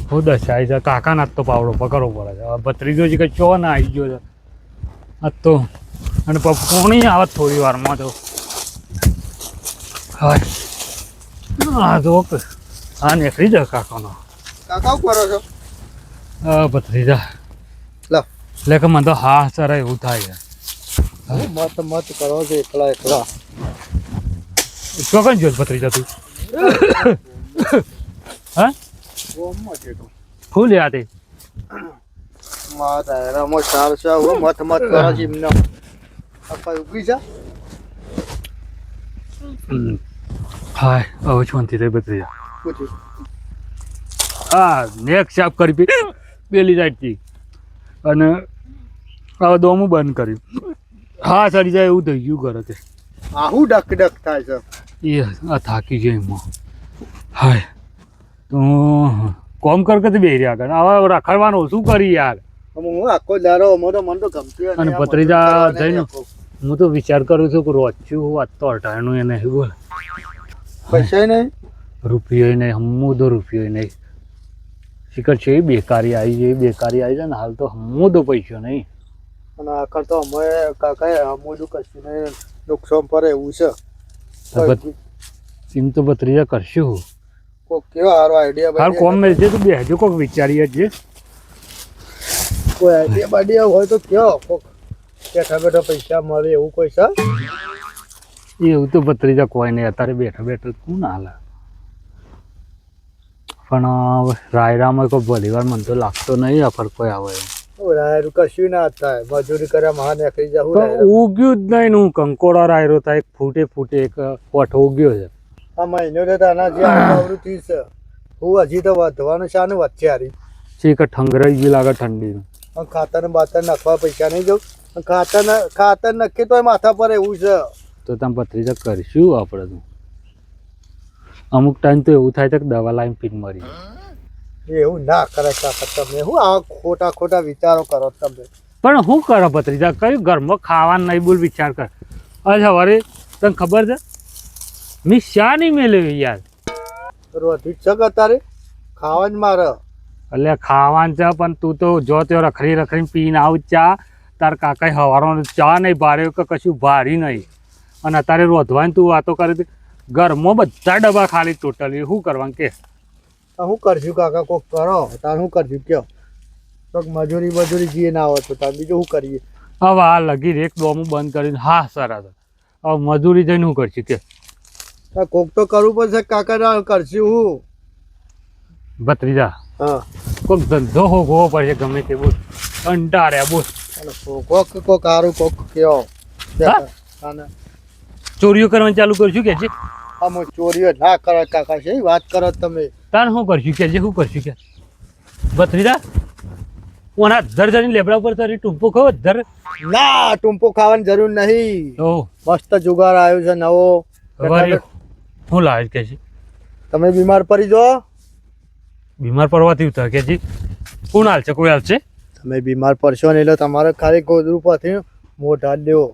હું દશાઈ છે કાકા ના તો પાવડો પકડવો પડે છે હવે ભત્રીજો છે કે ચો ના આવી ગયો છે આ તો અને કોણી આવત થોડી વારમાં તો હા તો ઓકે હા નીકળી જાય કાકાનો કાકા શું કરો છો? ભત્રીજા લો એટલે કે મને તો હા સર એવું થાય છે મત કરો છો એકલા ચોકન જોયું ભત્રીજા તું હા ફૂલ યાદ એ મારા રમો ચાલ છે હું મત કરો છો એમને આપા ઉભી છે હાય હવે શાંતિ થઈ ભત્રીજા પૂછ્યું હા નેક સાફ કરી પેલી સાઈડથી અને હવે દોમું બંધ કર્યું હા સરી જાય એવું થઈ ગયું ઘરે તે આહુ ડક થાય છે એ આ થાકી ગયો એમાં હાય તો કોમ કર કે બે રહ્યા કર હવે રખડવાનું શું કરી યાર હું આખો દારો મોટો મન તો ગમતું અને ભત્રીજા જઈને હું તો વિચાર કરું છું કે રોચ્યું વાત તો અટાણું એને બોલ પૈસા નહીં રૂપિયો નહીં હમું તો રૂપિયો નહીં શિખર છે બેકારી આવી છે ને હાલ તો હમું તો પૈસો નહીં અને આખર તો અમે કાકાએ અમુદું કશું નહીં નુકસાન પડે એવું છે એમ તો ભત્રીજા કરશું કોક કેવો સારો આઈડિયા હાલ કોમ મળશે તો બેહજો કોક વિચારીએ જ કોઈ આઈડિયા બાઈડિયા હોય તો કયો કોક બેઠા બેઠા પૈસા મળે એવું કોઈ છે એવું તો ભત્રીજા કોઈ નહીં અત્યારે બેઠા કોણ હાલે પણ રાયરામાં કોઈ ભલી વાર મને તો લાગતો નહીં અફર કોઈ આવે રાયરું કશું ના થાય મજૂરી કર્યા મહાન નીકળી જવું ઉગ્યું જ નહીં હું કંકોડા રાયરો થાય એક ફૂટે એક પોઠો ઉગ્યો છે આ મહિનો તો આના જે આવૃત્તિ છે હું હજી તો વધવાનું છે આનું વચ્ચે હારી છે કે ઠંગરાઈ ગઈ લાગે ઠંડીનું ખાતર ને બાતર નાખવા પૈસા નહીં જવું ખાતર નક્કી તો માથા પર એવું છે તો તમે ભત્રીજા કરીશું આપણે તો અમુક ટાઈમ તો એવું થાય છે કે દવા લાવીને પીન મરી એવું ના કરે કાકા તમે હું આ ખોટા વિચારો કરો તમે પણ શું કરો ભત્રીજા કયું ઘરમાં ખાવાનું નહીં બોલ વિચાર કર અચ્છા વરે તને ખબર છે મેં શા નહીં મેળવ્યું યાર રોધી જ છે તારે ખાવા જ મારે એટલે ખાવાનું છે પણ તું તો જો તે રખડીને પીને આવું ચા તાર કાકાએ હવારનો ચા નહીં ભાર્યો કે કશું ભારી નહીં અને અત્યારે રોધવાની તું વાતો કરી ઘરમાં બધા ડબ્બા ખાલી ટોટલી શું કરવાનું કે શું કરશું કાકા કોક કરો તાર શું કરશું કયો કોક મજૂરી જઈએ ના આવે તો તાર બીજું શું કરીએ હવે આ લગી એક દોમું બંધ કરીને હા સરસ હવે મજૂરી જઈને શું કરશું કે કોક તો કરવું પડશે કાકા ના કરશું હું ભત્રીજા હા કોક ધંધો હોવો પડશે ગમે તે બોલ કંટાળ્યા બોલ કોક સારું કોક કયો ચોરીઓ કરવાની ચાલુ કરશું કે છે આમ ચોરીઓ ના કરે કાકા છે વાત કરો તમે તાર શું કરશું કે શું કરશું કે ભત્રીજા ઓના ધર ધરી લેબડા ઉપર તારી ટૂંપો ખાવ ધર ના ટૂંપો ખાવાની જરૂર નહીં ઓ મસ્ત જુગાર આવ્યો છે નવો હું લાવે કે છે તમે બીમાર પડી જો બીમાર પડવાથી ઉતર કે જી કોણ હાલ છે કોઈ હાલ છે તમે બીમાર પડશો ને એટલે તમારે ખાલી ગોદરું પરથી મોઢા દેવો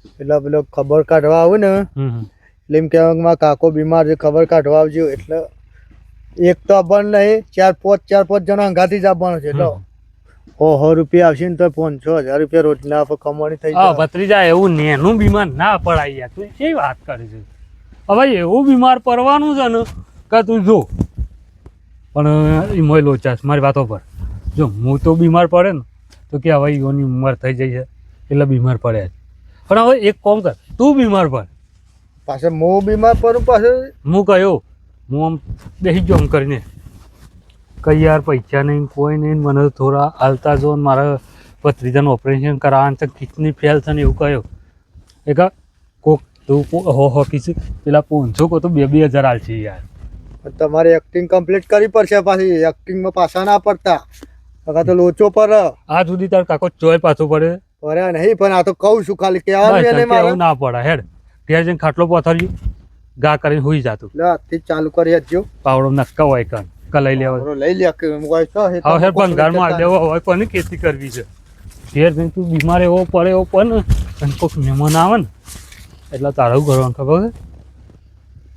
એટલે પેલો ખબર કાઢવા આવું ને એટલે એમ કહેવા કાકો બીમાર છે ખબર કાઢવા આવજો એટલે એક તો આપવાનું નહીં ચાર પાંચ જણા અંગાથી જ આપવાનું છે એટલે 100 રૂપિયા આવશે ને તો 500,000 રૂપિયા રોજના કમાણી થઈ જાય ભત્રીજા એવું નેનું બીમાર ના પડાય યાર તું કેવી વાત કરે છે હવે એવું બીમાર પડવાનું છે ને કે તું જો પણ એમાં લોચાશ મારી વાતો પર જો હું તો બીમાર પડે ને તો કે હવે એની ઉંમર થઈ જાય છે એટલે બીમાર પડે પણ હવે એક કામ કર તું બીમાર પડ પાછળ હું બીમાર પડું પાછળ હું કયો હું આમ બેસી જ આમ કરીને કઈ યાર પૈસા નહીં કોઈ નહીં મને થોડા હાલતા જો મારા ભત્રીજાનું ઓપરેશન કરાવવાનું છે કિડની ફેલ છે ને એવું કહ્યું એક કોક તું હો કીધું પેલા 500 કો તો 2,000 હાલ છે યાર તમારે એક્ટિંગ કમ્પ્લીટ કરવી પડશે પાછી એક્ટિંગમાં પાછા ના પડતા તો લોચો પર આ સુધી તાર કાકો ચોય પાછો પડે પડ્યા નહીં પણ આ તો કહું છું ખાલી કહેવાનું ના પડે હેડ ઘેર જઈને ખાટલો પથર્યું ગા કરીને હોઈ જાતું આજથી ચાલુ કરી હજો પાવડો નક્કા હોય કન લઈ લેવા લઈ લે હવે ભંગારમાં લેવો હોય કોની ખેતી કરવી છે ઘેર જઈને તું બીમાર એવો પડે અને કોઈક મહેમાન આવે ને એટલે તારું કરવાનું ખબર છે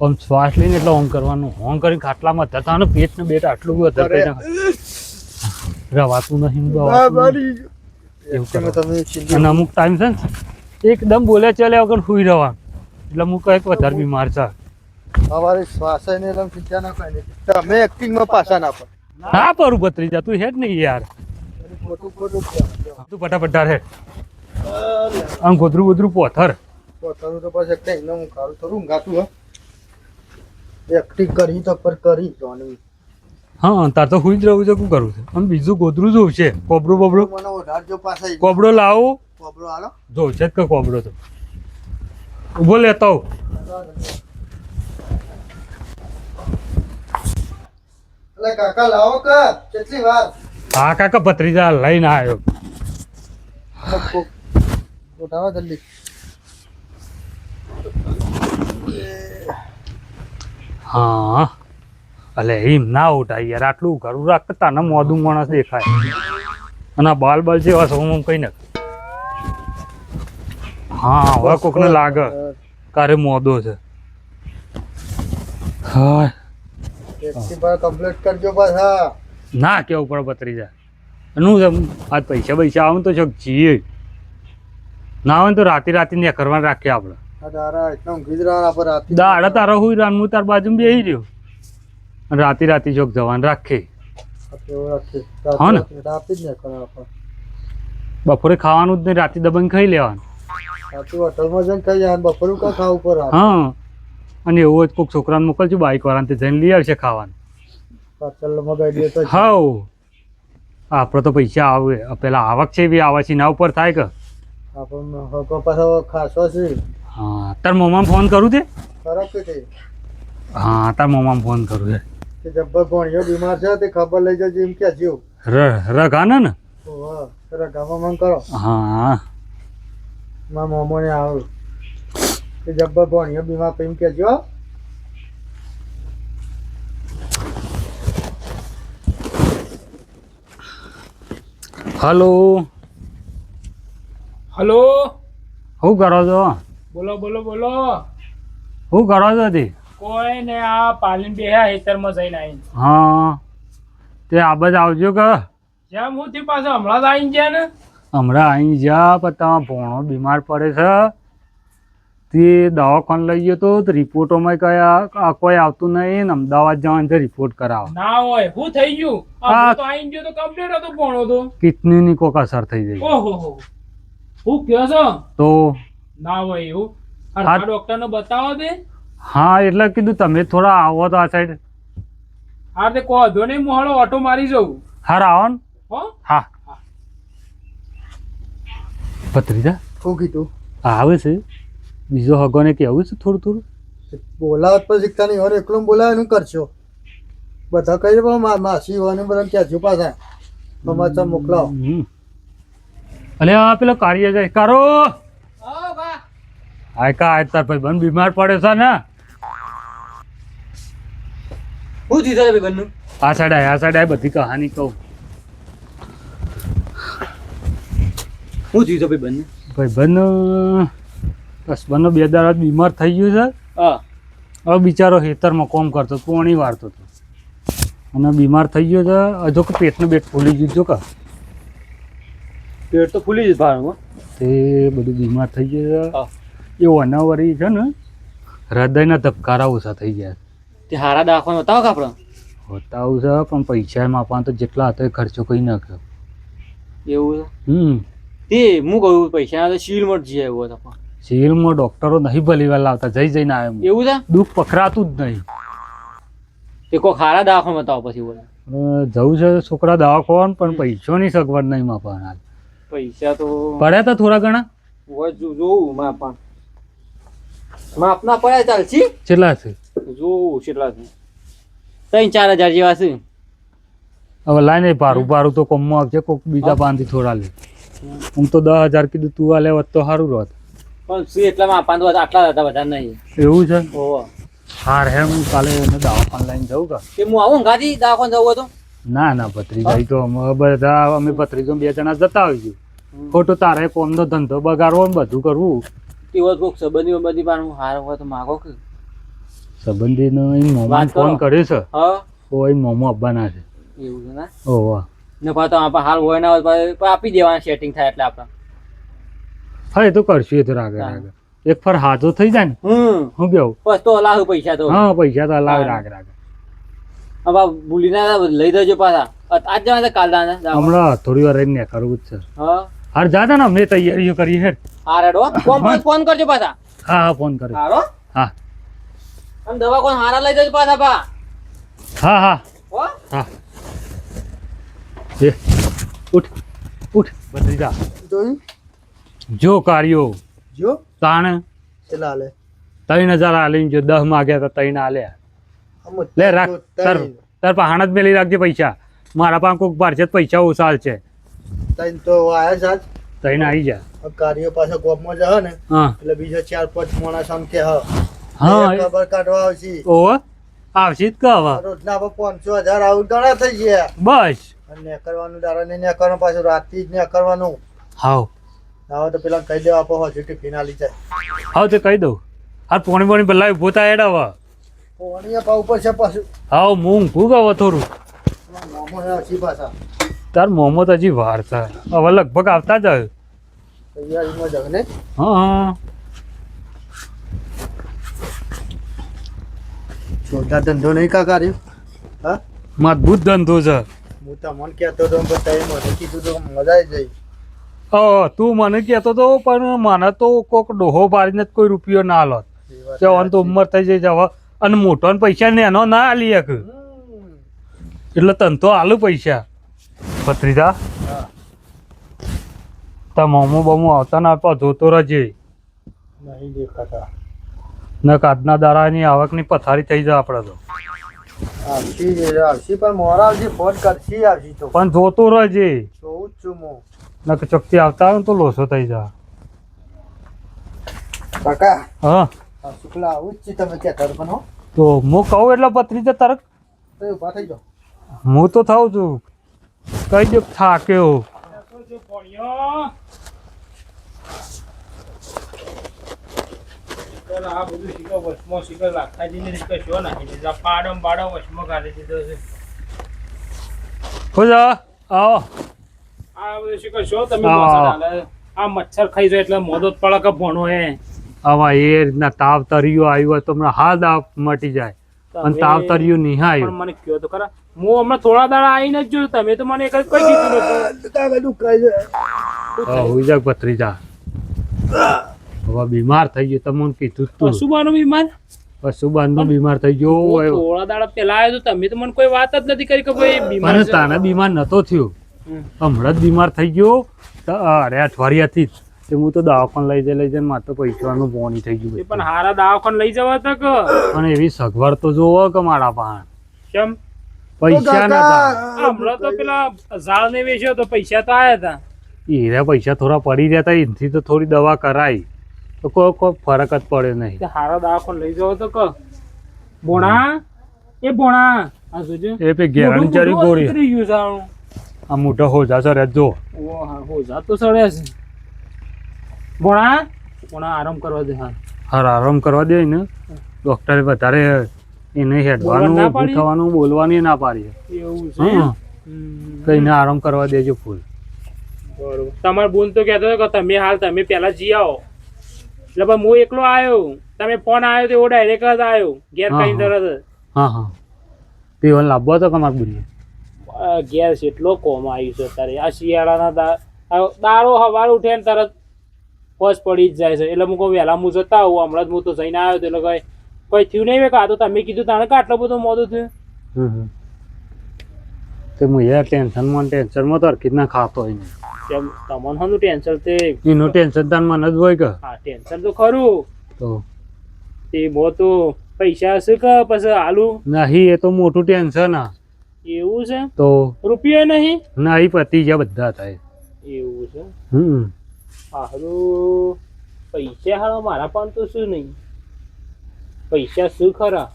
આમ શ્વાસ લઈને એટલે ઓમ કરવાનું ઓમ કરીને ખાટલામાં થતા ને પેટ ને બેટ આટલું બધું રવાતું નહીં એવું કરવાનું. અને અમુક ટાઈમ છે ને એકદમ બોલે ચાલે વગર સુઈ રહેવાનું એટલે અમુક કંઈક વધારે બીમાર છે. અમારી શ્વાસ ને એકદમ ચિંતા ના કરે તમે એક્ટિંગમાં પાછા ના પડે. ના પરું ભત્રીજા તું હેડ નહીં યાર ખોટું ખોટું તું ફટાફટ હેડ આમ ગોદરું ગોદરું પોથર પોતાનું તો પછી એકદમ હું કારું થોડું ગાતું હા એક્ટિંગ કરી તો પર કરી જોની હા તાર તો સુઈ જ રહું છે શું કરું છે આમ બીજું ગોદરું જોવું છે કોબડો બોબડો મને ઓઢાડજો પાછા કોબડો લાવો કોબરો હાલો જોવું છે જ કે કોબડો તો ઉભો લેતો આવું. એટલે કાકા લાવો કે કેટલી વાર હા કાકા ભત્રીજા લઈને આવ્યો. ઉઠાવો જલ્દી હા અલે એમ ના ઉઠાય યાર આટલું ઘરું રાખતા ને મોદું માણસ દેખાય અને બાલ બાલ જેવા છે હું કઈ નાખ. હા હવે કોકને લાગે કારે મોદો છે. હા ટેક્સી પર કમ્પ્લીટ કરજો પાછા ના કેવું પડે ભત્રીજા શું છે આજ પૈસા પૈસા આવે તો શક જીએ ના આવે ને તો રાતે ને કરવાનું રાખીએ આપણે. દાડા એટલા ઊંઘી જ રહ્યા પર રાતે દાડા તારા હુઈ રાન હું તાર બાજુ બેસી રહ્યો અને રાતે ચોક જવાનું રાખે. હા ને રાતે જ નહીં કરવા આપણે બપોરે ખાવાનું જ નહીં રાતે દબાઈને ખાઈ લેવાનું. રાતે હોટલમાં જઈને ખાઈ જાય બપોરું કા ખાવું પર હા અને એવું જ કોઈક છોકરાને મોકલજો બાઈક વાળાને તે જઈને લઈ આવશે ખાવાનું. પાછળ મગાઈ દે તો હાઉ આપણે તો પૈસા આવે પેલા આવક છે એવી આવે છે એના ઉપર થાય કે આપણને હકો પાછો ખાસો છે હા તાર મમ્માને ફોન કરું તે ખરાબ કે હા તાર મમ્માને ફોન કરું છે કે જબ્બર ભણ્યો બીમાર છે તે ખબર લઈ જજો એમ કે જીવ રગાને ને ઓહો તરા ગામમાં મન કરો હા મારા મોમોને આવું કે જબ્બર ભણ્યો બીમાર એમ કે જો હલો હલો શું કરો છો બોલો બોલો બોલો શું કરો છો તે કોઈ ને આ પાલીન બેહ્યા હેતરમાં જઈને આવીને હા તે આ બાજુ આવજો કે જેમ હું થી પાછો હમણાં જ આવીને ગયા ને હમણાં અહીં જા પણ તમારો ભોણો બીમાર પડે છે તે દવાખાને લઈ ગયો તો રિપોર્ટોમાં કયા કોઈ આવતું નહીં ને અમદાવાદ જવાનું છે રિપોર્ટ કરાવવા. ના હોય હું થઈ ગયું હા. તો આવીને ગયો તો કમ્પ્લીટ હતો ભણો તો કિડનીની કોક અસર થઈ ગઈ ઓહો હો હું કહો છો તો ના હોય એવું હા. ડોક્ટર ને બતાવો દે હા એટલે કીધું તમે થોડા આવો તો આ સાઈડ. હા તે કહો ધો નહીં હું હાલો ઓટો મારી જઉં હાર આવો ને હો હા ભત્રીજા શું કીધું આવે છે બીજો હગોને કેવું છે થોડું થોડું બોલાવત પર શીખતા નહીં હોય એકલું બોલાવે એનું કરશો બધા કહી દે પણ માસી હોય બધા ક્યાં પાછા સમાચાર મોકલાવો હમ. અલે આ પેલો કાર્ય જાય કરો આય કા આય તાર ભાઈ બન બીમાર પડે છે ને હું થયું તારે ભાઈબંધનું? આ સાઈડ આય બધી કહાની કહું. હું થયું છે ભાઈબંધને? ભાઈબંધ હસબન્ડનો 2 દાડા બીમાર થઈ ગયો છે. હા હવે બિચારો ખેતરમાં કોમ કરતો પોણી વારતો હતો અને બીમાર થઈ ગયો છે. હજુ કે પેટનું બેટ ફૂલી ગયું જો કે પેટ તો ફૂલી જ ભાડું તે બધું બીમાર થઈ ગયું હા. છે. એ અનાવરી છે ને હૃદયના ધબકારા ઓછા થઈ ગયા તે હારા દાખવાનો બતાવો કે આપણે હોતાવું છે પણ પૈસા એમાં આપવાના તો જેટલા હતા એ ખર્ચો કરી નાખ્યો. એવું હમ છે તે હું કહું પૈસા તો શીલ મટ જઈએ એવું હતા પણ સિવિલમાં ડોક્ટરો નહીં ભલીવાર લાવતા જઈને આવ્યો એવું છે દુઃખ પકડાતું જ નહીં. તે કોઈ હારા દાખવાનો બતાવો પછી બોલે જવું છે છોકરા દવાખાન પણ પૈસાની સગવડ નહીં માપવાના પૈસા તો પડ્યા હતા થોડા ઘણા હોય જોવું માપા માપના પડ્યા ચાલશી કેટલા છે જોવું કેટલા છે 3-4 હજાર જેવા છે હવે લાઈને ભારું તો કોમમાં આવશે કોક બીજા પાનથી થોડા લે. હું તો 10,000 કીધું તું આ લેવત તો સારું રહત. પણ શું એટલા માપા તો આટલા હતા વધારે નહીં એવું છે ઓહો હાર હે હું કાલે એને દવાખાને લઈને જાઉં કા તે હું આવું ગાડી દાખવાનો જવું હતો ના ભત્રીજાઈ તો અમે બધા અમે ભત્રીજો 2 જણા જતા આવીશું. ખોટું તારે કોમનો ધંધો બગાડવો ને બધું કરવું. તેવો કોઈક સંબંધી બધી પણ હાર હોય તો માગો કે સંબંધીનો અહીં મોમાં વાત કરો. ફોન કર્યો છે હા તો અહીં મોમો આપવાના છે એવું છે ને ઓવા ને પાછો આપણે હાલ હોય ના હોય તો આપી દેવાના સેટિંગ થાય એટલે આપણે હા એ તો કરશું એ તો રાગે રાગે એક ફર હાજો થઈ જાય ને હું કેવું બસ તો લાવ પૈસા તો હા પૈસા તો લાવે રાગે રાગે હવે ભૂલી ના લઈ જજો પાછા આજ જવાના કાલ જવાના હમણાં થોડી વાર રહીને કરવું જ છે હા હાર જાતા ને અમને તૈયારીઓ કરી હે હા રેડો ફોન કરજો પાછા હા હા ફોન કરે હારો હા અને દવા કોણ હારા લઈ જજો પાછા પા હા હા હો હા એ ઉઠ ઉઠ બત્રીજા જોયું જો કાર્યો જો તાણ ચલા લે 3000 આલીને જો 10 માગ્યા તો 3 આલ્યા લે રાખ તાર પહાણ જ મેલી રાખજે પૈસા મારા પાસે કોઈક ભારશે પૈસા ઓછા છે તઈ તો આયા સાજ 3 આવી જા કાર્યો પાછો ગોપમાં જશે ને હા એટલે બીજા 4-5 માણસ આમ કે હા હા ખબર કાઢવા આવશે ઓહો આવશી જ કે હવે રોજના આપણે 500,000 આવું ગણા થઈ ગયા બસ અને ને કરવાનું દારા ને ને કરવાનું પાછું રાતથી જ ને કરવાનું હાવ હવે તો પેલા કહી દેવા આપો હજુ ટિફિન આલી જાય હાવ તે કહી દઉં આ પોણી ભલા ઉભો થાય એડા હવે પોણીયા પાવ ઉપર છે પાછું હાવ હું ઊંઘું ગયો થોડું મોમો હસી પાછા તાર મોમો તો હજી વાર છે હવે લગભગ આવતા જ આવ્યો તૈયારીમાં જગ ને હા હા જોરદાર ધંધો નહીં કા કર્યો હા મજબૂત ધંધો છે હું તમને કહેતો હતો પણ ટાઈમ હતો કીધું તો મજા આવી જાય તું મને કહેતો તો પણ મને તો કોક ડોહો પાડીને જ કોઈ રૂપિયો ના લો જવાનું તો ઉંમર થઈ જાય હવે અને મોટો પૈસા ને એનો ના આલી એક એટલે તને તો આલુ પૈસા ભત્રીજા તા મોમો બમો આવતા ના આપવા જોતો રહેજે નહીં દેખાતા ને આજના દાડાની આવકની પથારી થઈ જાય આપણે તો આવશી પણ મોરા આવશે ફોન કરશી આવશી તો પણ જોતો રહેજે જોઉં જ છું હું નક ચોકથી આવતા આવે ને તો લોસો થઈ જાય કાકા હા શુક્લા આવું જ છે તમે કહેતા પણ હો તો હું કહું એટલે ભત્રીજા તરત તો ઉભા થઈ જાઓ હું તો થાઉં છું કઈ દે થાક્યો આ બધું શીખો વચમાં શીખો લાખાજીને કશો નાખી દીધા પાડમ પાડો વચમાં કાઢી દીધો છે ખુદા આવો આ બધું શીખો છો તમે હા. મસાલા હાલે. આ મચ્છર ખાઈ જાય એટલે મોદો જ પડે કે ભણો હે આવા એ રીતના તાવ તરિયો આવ્યો હોય તો હમણાં હાલ દાવ મટી જાય અને તાવ તરિયો નહીં પણ આવ્યો મને કયો તો ખરા હું હમણાં થોડા દાડા આવીને જ જોયું તમે તો મને એક જ કઈ કીધું નતું કાકા તું કહી દે હુઈ ભત્રીજા હવે બીમાર થઈ ગયો તમને કીધું જ તું પશુબાનો બીમાર પશુબાનનો બીમાર થઈ ગયો હું થોડા દાડા પેલા આવ્યો તો તમે તો મને કોઈ વાત જ નથી કરી કે ભાઈ બીમાર પણ છે. તાને બીમાર નતો થયો હમણાં જ બીમાર થઈ ગયો અરે અઠવાડિયાથી જ તે હું તો દવાખાને લઈ જઈને મારે તો પૈસાનું પોણી થઈ એ ગયું પણ હારા દવાખાને લઈ જવા તો કે પણ એવી સગવડ તો જોવો કે મારા પાસે કેમ પૈસા નતા હમણાં તો પેલા ઝાડ ને વેચ્યો તો પૈસા તો આયા હતા એના પૈસા થોડા પડી રહ્યા હતા એનાથી તો થોડી દવા કરાઈ તો કોઈ ફરક જ પડે નહીં તે હારા દવાખાને લઈ જવો તો કે ભોણા એ ભોણા આ જોજો એ પે ગેરણી ચરી ગોળી ઉતરી ગયું જાણું આ મોટો હોજા સર જો ઓ હા હો જાતો સડ્યા છે ભોણા ભોણા આરામ કરવા દે હા હાર આરામ કરવા દે ને ડોક્ટરે વધારે એને હેડવાનું બોલવા ના પાડી? થવાનું બોલવાની ના પાડી એવું છે હા હમ. તો એને આરામ કરવા દેજો ફૂલ બરોબર તમારે બોન તો કહેતો હતો કે તમે હાલ તમે પહેલા જી આવો એટલે પણ હું એકલો આવ્યો તમે ફોન આવ્યો તો એવો ડાયરેક્ટ જ આવ્યો ઘેર હા, કઈ હા. તરત જ. હા હા પીવન લાવવો હતો કે મારે બોલીએ ઘેર છે એટલો કોમ આવ્યું છે અત્યારે આ શિયાળાના દારો સવારે ઉઠે ને તરત ફસ પડી જ જાય છે એટલે હું કહું વહેલા હું જતા આવું હમણાં જ હું તો જઈને આવ્યો હતો એટલે કોઈ થયું નહીં આ તો તમે કીધું તાણે કે આટલો બધો મોડું થયું તે હું યાર ટેન્શનમાં તો હરખી ના ખાતો હોય ને કેમ તમને શાનું ટેન્શન તે એનું ટેન્શન તાર મને જ હોય કે હા ટેન્શન તો ખરું તો તે બહુ તો પૈસા હશે કે પછી આલુ નહીં એ તો મોટું ટેન્શન આ એવું છે તો રૂપિયો નહીં નહીં પતી ગયા બધા થાય એવું છે હારું પૈસા હારા મારા પણ તો શું નહીં પૈસા શું ખરા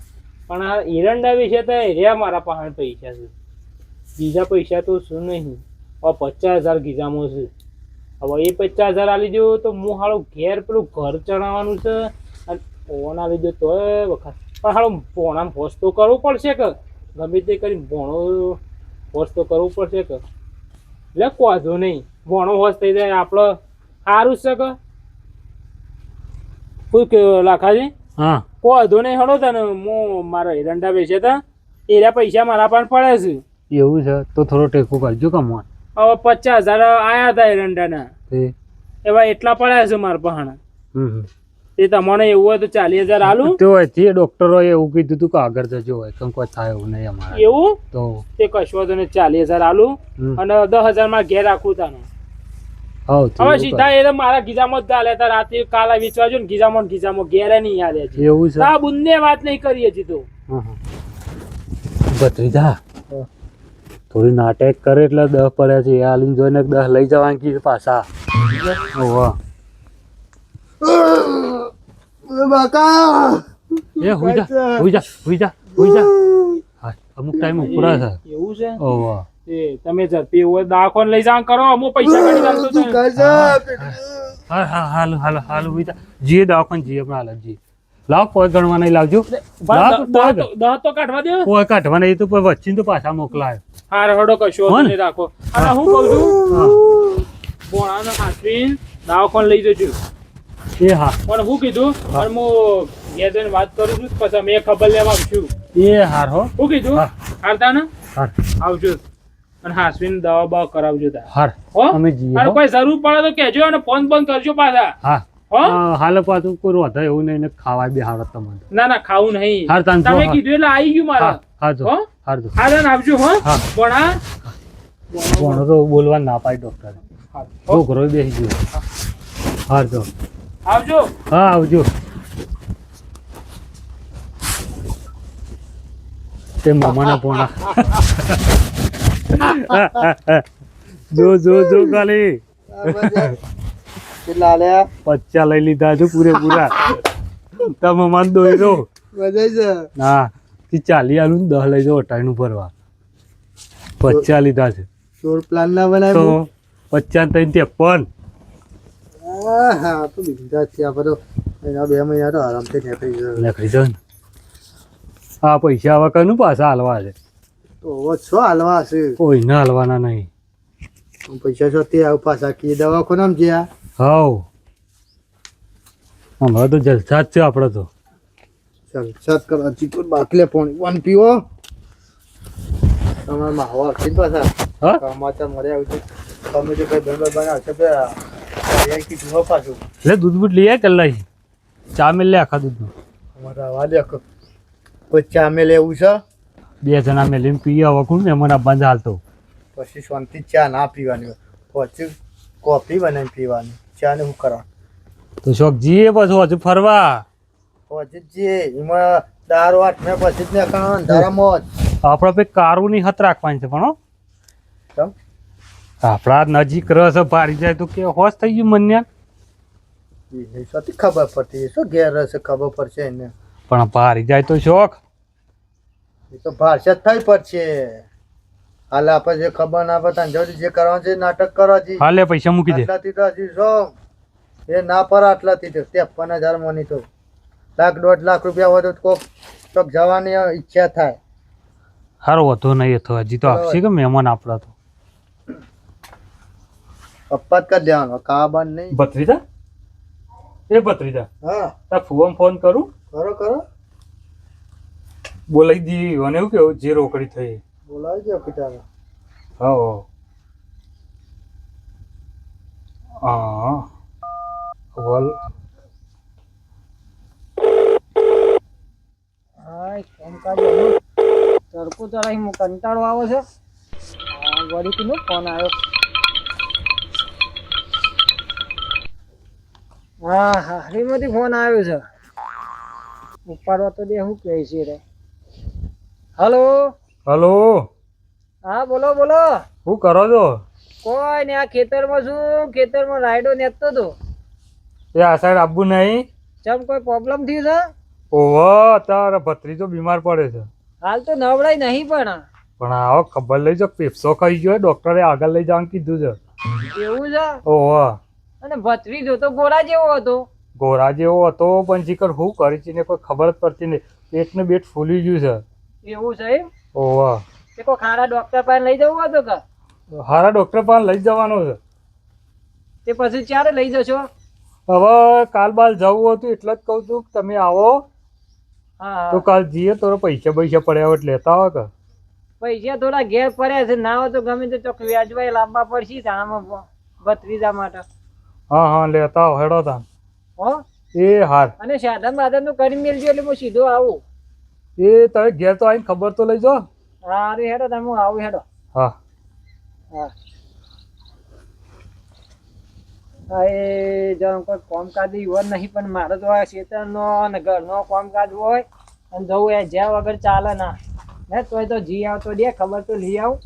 પણ આ એરંડા વિશે તો રહ્યા મારા પાસે પૈસા છે બીજા પૈસા તો શું નહીં હવે 50,000 ગીજામાં છે હવે એ 50,000 આલી દો તો હું હાલો ઘેર પેલું ઘર ચણાવવાનું છે અને પોણા લીધો તો વખત પણ હાલો પોણા હોશ તો કરવું પડશે કે ગમે તે કરી ભોણો હોશ તો કરવું પડશે કે એટલે વાંધો નહીં ભોણો હોશ થઈ જાય આપણો સારું છે કે શું કે લાખાજી હા વાંધો નહીં હળો તને હું મારા એરંડા વેચે હતા એના પૈસા મારા પણ પડે છે એવું છે તો થોડો ટેકો કરજો કમવાન હવે 50,000 આયા હતા એરંડાના તે એવા એટલા પડ્યા છે મારા પાસે હમ એ તમને એવું હોય તો 40,000 આલું તો તે ડોક્ટરોએ એવું કીધું હતું કે આગળ જજો હોય કેમ કોઈ થાય એવું નહીં અમારે એવું તો તે કશો તો 40,000 આલું હમ. અને 10,000 માં ઘેર રાખું તને હાઉ તો હવે એવું સીધા એ તો મારા ગીજામાં જ ચાલે તાર રાતે કાલા વેચવા જો ને ગીજામાં ઘેરે નહીં યાદ કરે. છે એવું છે આ બુનને વાત નહીં કરી હજી તો ભત્રીજા થોડી નાટક કરે એટલે 10 પડ્યા છે એ હાલીને જોઈને 10 લઈ જવાનું કીધું પાછા ઓવા બાકા એ હુઈ જા હુઈ જા હુઈ જા હુઈ જા હા અમુક ટાઈમ ઉપરા છે એવું છે ઓવા એ તમે ઝડપી એવું હોય દવાખાને લઈ જાવ કરો અમુક પૈસા કાઢી નાખતો છે હા હા હાલ હાલ હાલ હુઈ જા જીએ દવાખાને જીએ પણ હાલ જી લાવ કોઈ ગણવા નહીં લાવજો દહ તો કાઢવા દે કોઈ કાઢવા નહીં તો કોઈ વચ્ચે તો પાછા મોકલાય હાર હડો કશો હો ને? નહીં રાખો અને હું કહું છું ભોણાનો હાથવીન દવાખાને લઈ જજો એ હા પણ હું કીધું અને હું ઘેર જઈને વાત કરું છું પછી મેં ખબર લેવા આવશું એ હાર હો હું કીધું હા. હારતા ને હાર આવજો અને હાસવીન દવા બવા કરાવજો તાર હાર હો અમે જઈએ અને હો. કોઈ જરૂર પડે તો કહેજો અને ફોન બંધ કરજો પાછા હા હો હાલ પાછું કોઈ રોધા એવું નહીં ને ખાવા બી હારત તમને ના ના ખાવું નહીં હાર તાન જો તમે હાર. કીધું એટલે આવી ગયું મારા હા જો હો? હાર જો હાલ આવજો હો હા. ભણા ભણો તો બોલવા ના પાય ડોક્ટર હો. છોકરો બેસી ગયો હાર જો આવજો હા આવજો તે મામાના પોણા જો જો જો ખાલી કેટલા આલ્યા 50 લઈ લીધા છે પૂરેપૂરા તમે મન દોઈ દો મજા છે ના થી 40 આલું 10 લઈ જાઓ અટાઈનું ભરવા 50 લીધા છે ચોર પ્લાન ના તો બનાવ્યો 50 3 53 હા તો બીજા છે આ બધો એના 2 મહિના તો આરામથી નીકળી જશે લખી દો ને આ પૈસા આવા કનું પાછા હાલવા છે તો હવે છો હાલવા હશે કોઈને હાલવાના નહીં પૈસા છો તે આવ પાછા કી દવાખાનામાં જ્યાં હાવ હમણાં તો જલસા જ છે આપણે તો ચાલ સાત કરો ચીકુ બાકલે પાણી વન પીવો તમારા માહવા આવશે ને પાછા હા સમાચાર મળે આવશે તમે જે કઈ બરાબર બનાવશે બે કીધું હો પાછું એટલે દૂધ બૂધ લઈ આય કલાઈ ચા મેલ લે આખા દૂધનું અમારા આવા દે કોઈ ચા મેં લેવું છે 2 જણા મેલીને પીએ હવે કોણ મહેમાન આવવાનું હાલતો પછી શાંતિ ચા ના પીવાની પછી કોફી બનાવીને પીવાની ચા ને શું કરવા તો શોખ જીએ પાછું હજુ ફરવા પછી જે એમાં દારૂ આઠમે પછી જ ને કાં ધરામાં આપણે પે કારું ની હત રાખવાની છે પણ હો. કેમ આપણા નજીક રસ ભારી જાય તો કે હોશ થઈ ગયું મન્યા એ સતી ખબર પડતી શું ઘેર હશે ખબર પડશે એને પણ ભારી જાય તો શોખ એ તો ભાષા જ થઈ પડશે હાલ આપણે જે ખબર ના પડતા જલ્દી જે કરવાનું છે નાટક કરવા જી હાલે પૈસા મૂકી દે આટલાથી તો હજી શું એ ના પર આટલાથી તો 53,000 મની તો 1.5 લાખ રૂપિયા હોય તો કોક ચોક જવાની ઈચ્છા થાય સારો વધો નહીં હતો હજી તો આપશે કે મહેમાન આપણા તો અપત કરી દેવાનો કા બંધ નહીં ભત્રીજા એ ભત્રીજા હા તાર ફુવામ ફોન કરું કરો કરો બોલાઈ દી અને એવું કેવું જે રોકડી થઈ બોલાવી દો પિતાને હા હા વલ હાય ફોન કાઢ્યો તડકો ચડાવી હું કંટાળો આવે છે વળી કીધું ફોન આવ્યો હા હા હરીમાંથી ફોન આવ્યો છે ઉપાડવા તો દે શું કહે છે રે હલો હલો હા બોલો બોલો શું કરો છો કોઈ ને આ ખેતરમાં છું ખેતરમાં રાયડો નેતતો હતો એ આ સાઈડ આવવું નહીં ચમ કોઈ પ્રોબ્લેમ થયું છે ઓહો તારા ભત્રીજો બીમાર પડે છે હાલ તો નવડાઈ નહીં પણ પણ આવો ખબર લઈ જો પેપ્સો ખાઈ ગયો ડોક્ટરે આગળ લઈ જવાનું કીધું છે એવું છે ઓહો અને ભત્રીજો તો ગોળા જેવો હતો ઘોડા જેવો હતો પણ ચીકર શું કરી છે ને કોઈ ખબર જ પડતી નહીં. પેટને બેટ ફૂલી ગયું છે. એવું છે એમ? ઓવા તે કોઈ ખારા ડોક્ટર પાસે લઈ જવું હતું કે? હારા ડૉક્ટર પાસે લઈ જવાનો છે. તે પછી ક્યારે લઈ જશો? હવે કાલ બાલ જવું હતું એટલે જ કહું છું કે તમે આવો હા તો કાલ જઈએ તો પૈસા પડ્યા હોય એટલે લેતા આવો કે. પૈસા થોડા ઘેર પડ્યા છે, ના હોય તો ગમે તે ચોક વ્યાજવાય લાવવા પડશે તાણામાં ભત્રીજા માટે. હા હા લેતા આવો હેડો તાન. હો એ હાર અને સાધન બાધન નું કરી મેલજો એટલે હું સીધો આવું. એ તમે ઘેર તો આવીને ખબર તો લઈ જો. હા અરે હેડો તમે હું આવું હેડો. હા હા હા એ જમ કોઈ કામકાજ હોય નહીં પણ મારે તો આ ખેતરનો અને ઘરનો કામકાજ હોય અને જવું એ જ્યાં વગર ચાલે ના. હે તોય તો જી આવતો દે ખબર તો લઈ આવું.